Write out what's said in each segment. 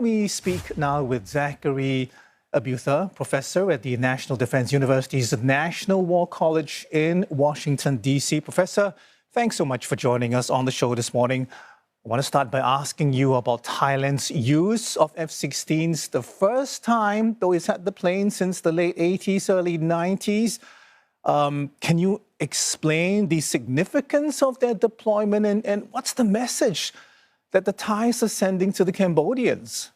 We speak now with Zachary Abuza, professor at the National Defense University's National War College in Washington, D.C. Professor, thanks so much for joining us on the show this morning. I want to start by asking you about Thailand's use of F-16s. The first time, though it's had the plane since the late 80s, early 90s. Can you explain the significance of their deployment and what's the message that the Thais are sending to the Cambodians?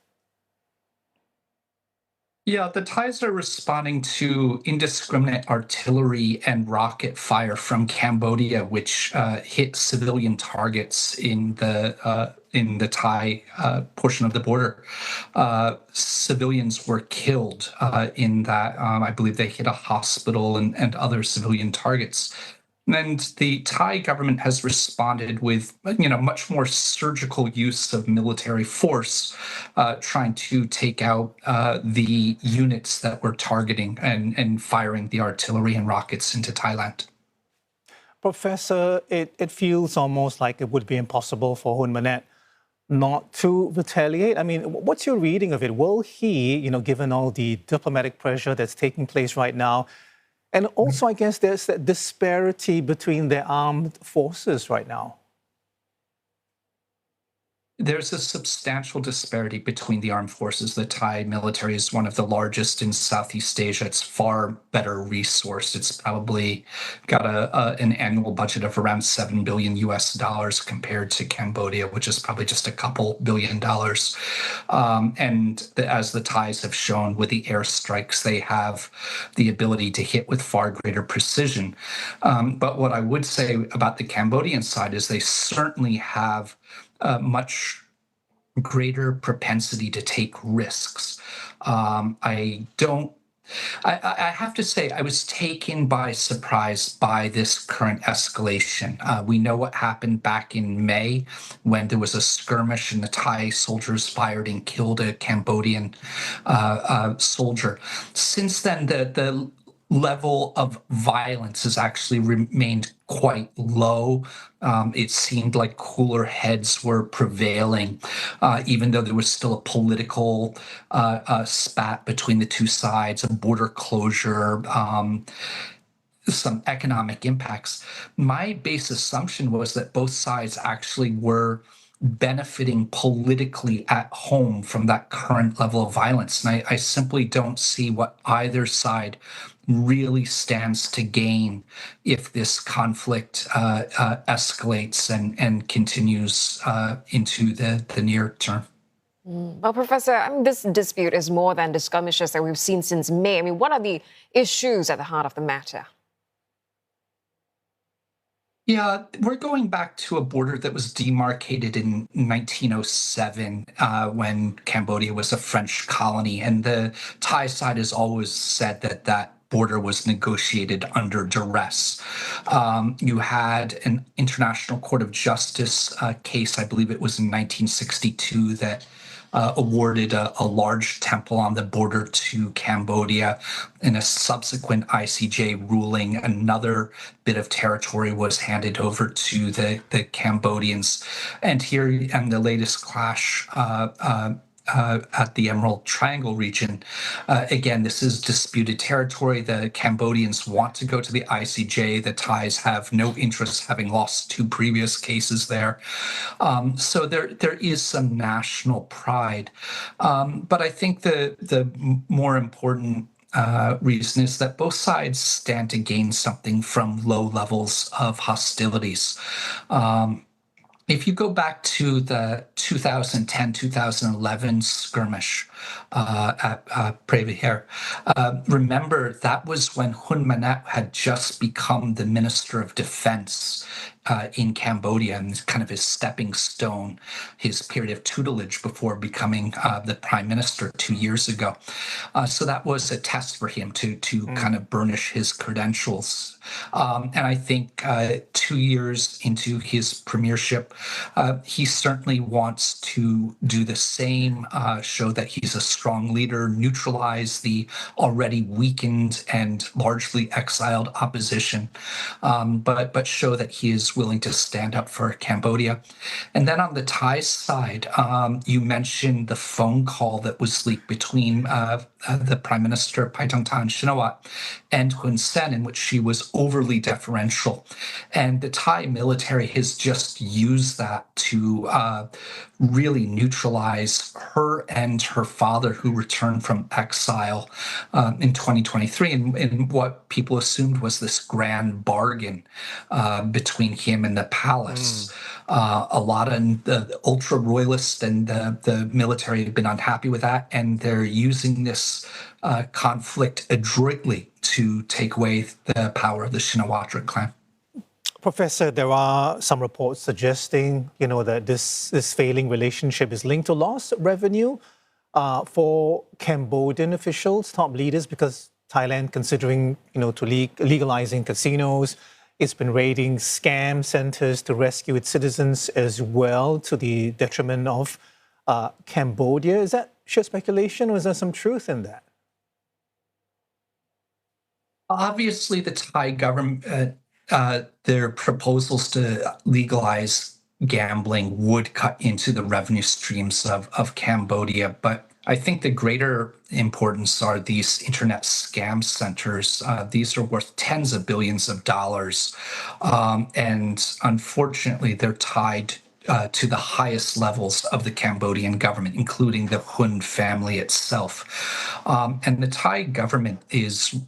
Yeah, the Thais are responding to indiscriminate artillery and rocket fire from Cambodia, which hit civilian targets in the Thai portion of the border. Civilians were killed in that. I believe they hit a hospital and other civilian targets. And the Thai government has responded with, much more surgical use of military force, trying to take out the units that were targeting and firing the artillery and rockets into Thailand. Professor, it feels almost like it would be impossible for Hun Manet not to retaliate. I mean, what's your reading of it? Will he, given all the diplomatic pressure that's taking place right now, and also, I guess there's that disparity between their armed forces right now. There's a substantial disparity between the armed forces. The Thai military is one of the largest in Southeast Asia. It's far better resourced. It's probably got an annual budget of around $7 billion US compared to Cambodia, which is probably just a couple $1 billion. As the Thais have shown with the airstrikes, they have the ability to hit with far greater precision. But what I would say about the Cambodian side is they certainly have much greater propensity to take risks. I have to say, I was taken by surprise by this current escalation. We know what happened back in May when there was a skirmish and the Thai soldiers fired and killed a Cambodian soldier. Since then, the level of violence has actually remained quite low. It seemed like cooler heads were prevailing, even though there was still a political spat between the two sides, a border closure, some economic impacts. My base assumption was that both sides actually were benefiting politically at home from that current level of violence. And I simply don't see what either side really stands to gain if this conflict escalates and continues into the near term. Well, Professor, this dispute is more than the skirmishes that we've seen since May. I mean, what are the issues at the heart of the matter? Yeah, we're going back to a border that was demarcated in 1907 when Cambodia was a French colony. And the Thai side has always said that that border was negotiated under duress. You had an International Court of Justice case, I believe it was in 1962, that awarded a large temple on the border to Cambodia. In a subsequent ICJ ruling, another bit of territory was handed over to the Cambodians. And here, in the latest clash at the Emerald Triangle region. Again, this is disputed territory. The Cambodians want to go to the ICJ. The Thais have no interest, having lost two previous cases there. So there is some national pride. But I think the more important reason is that both sides stand to gain something from low levels of hostilities. If you go back to the 2010-2011 skirmish at Previher, remember that was when Hun Manet had just become the Minister of Defense in Cambodia, and kind of his stepping stone, his period of tutelage before becoming the Prime Minister 2 years ago. So that was a test for him to kind of burnish his credentials. And I think 2 years into his premiership, he certainly wants to do the same, show that he's a strong leader, neutralize the already weakened and largely exiled opposition, but show that he is was willing to stand up for Cambodia. And then on the Thai side, you mentioned the phone call that was leaked between the Prime Minister Paetongtarn Shinawatra and Hun Sen, in which she was overly deferential. And the Thai military has just used that to really neutralize her and her father, who returned from exile in 2023, in what people assumed was this grand bargain between him and the palace. A lot of the ultra royalists and the military have been unhappy with that, and they're using this conflict adroitly to take away the power of the Shinawatra clan. Professor, there are some reports suggesting, that this failing relationship is linked to lost revenue for Cambodian officials, top leaders, because Thailand, considering, to legalizing casinos, it's been raiding scam centers to rescue its citizens as well, to the detriment of Cambodia. Is that sheer speculation, or is there some truth in that? Obviously, the Thai government, their proposals to legalize gambling would cut into the revenue streams of Cambodia. But I think the greater importance are these internet scam centers. These are worth tens of billions of dollars. And unfortunately, they're tied to the highest levels of the Cambodian government, including the Hun family itself. And the Thai government is,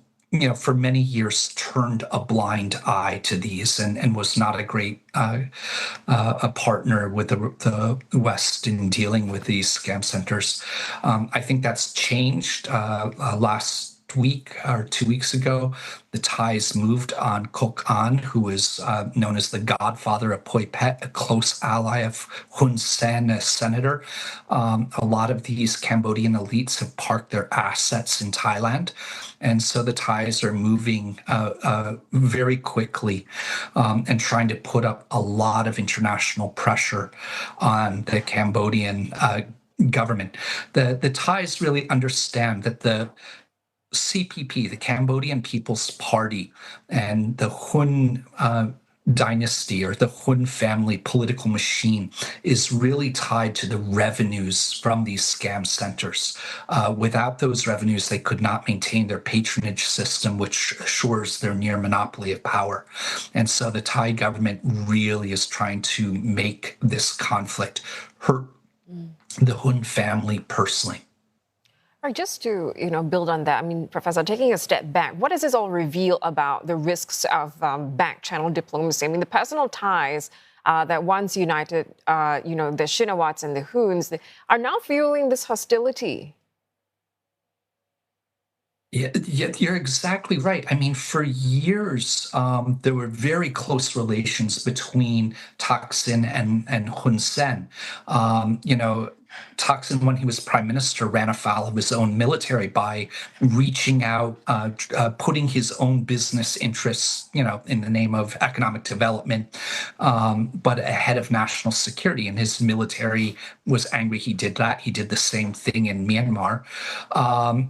for many years turned a blind eye to these and was not a great a partner with the West in dealing with these scam centers. I think that's changed last week or 2 weeks ago. The Thais moved on Kok An, who is known as the godfather of Poi Phet, a close ally of Hun Sen, a senator. A lot of these Cambodian elites have parked their assets in Thailand. And so the Thais are moving very quickly and trying to put up a lot of international pressure on the Cambodian government. The Thais really understand that the CPP, the Cambodian People's Party, and the Hun dynasty, or the Hun family political machine, is really tied to the revenues from these scam centers. Without those revenues, they could not maintain their patronage system, which assures their near monopoly of power. And so the Thai government really is trying to make this conflict hurt the Hun family personally. All right, just to build on that, Professor, taking a step back, what does this all reveal about the risks of back-channel diplomacy? The personal ties that once united, the Shinawats and the Huns, are now fueling this hostility. Yeah, you're exactly right. For years, there were very close relations between Thaksin and Hun Sen. Thaksin, when he was prime minister, ran afoul of his own military by reaching out, putting his own business interests, in the name of economic development, but ahead of national security. And his military was angry he did that. He did the same thing in Myanmar.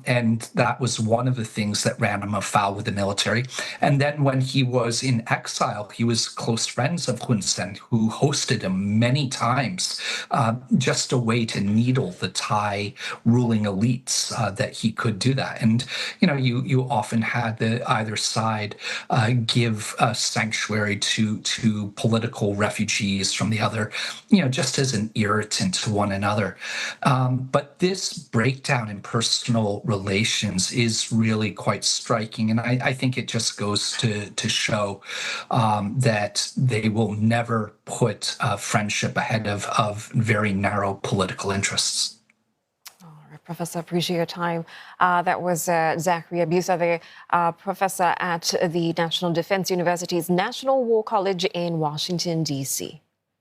And that was one of the things that ran him afoul with the military. And then when he was in exile, he was close friends of Hun Sen, who hosted him many times, just a way to needle the Thai ruling elites that he could do that. And, you often had either side give sanctuary to political refugees from the other, just as an irritant to one another. But this breakdown in personal relations is really quite striking. And I think it just goes to show that they will never put friendship ahead of very narrow political interests. All right, Professor, appreciate your time. That was Zachary Abuza, the professor at the National Defense University's National War College in Washington, D.C.